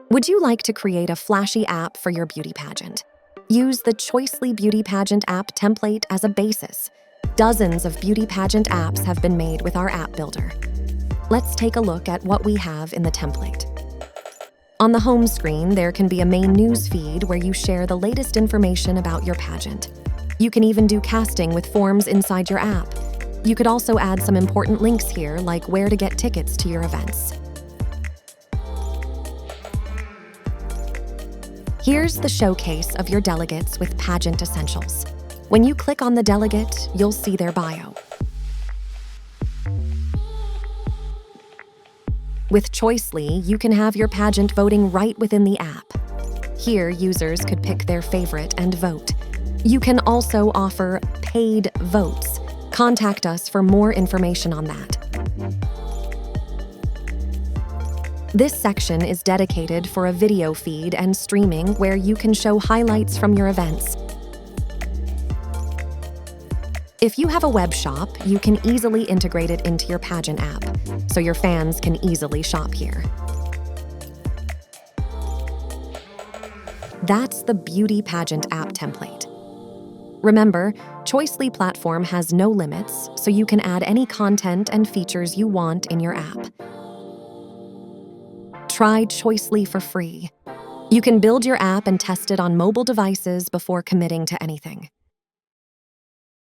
Would you like to create a flashy app for your beauty pageant? Use the Choicely Beauty Pageant app template as a basis. Dozens of beauty pageant apps have been made with our app builder. Let's take a look at what we have in the template. On the home screen, there can be a main news feed where you share the latest information about your pageant. You can even do casting with forms inside your app. You could also add some important links here, like where to get tickets to your events. Here's the showcase of your delegates with Pageant Essentials. When you click on the delegate, you'll see their bio. With Choicely, you can have your pageant voting right within the app. Here, users could pick their favorite and vote. You can also offer paid votes. Contact us for more information on that. This section is dedicated for a video feed and streaming where you can show highlights from your events. If you have a web shop, you can easily integrate it into your pageant app, so your fans can easily shop here. That's the Beauty Pageant app template. Remember, Choicely platform has no limits, so you can add any content and features you want in your app. Try Choicely for free. You can build your app and test it on mobile devices before committing to anything.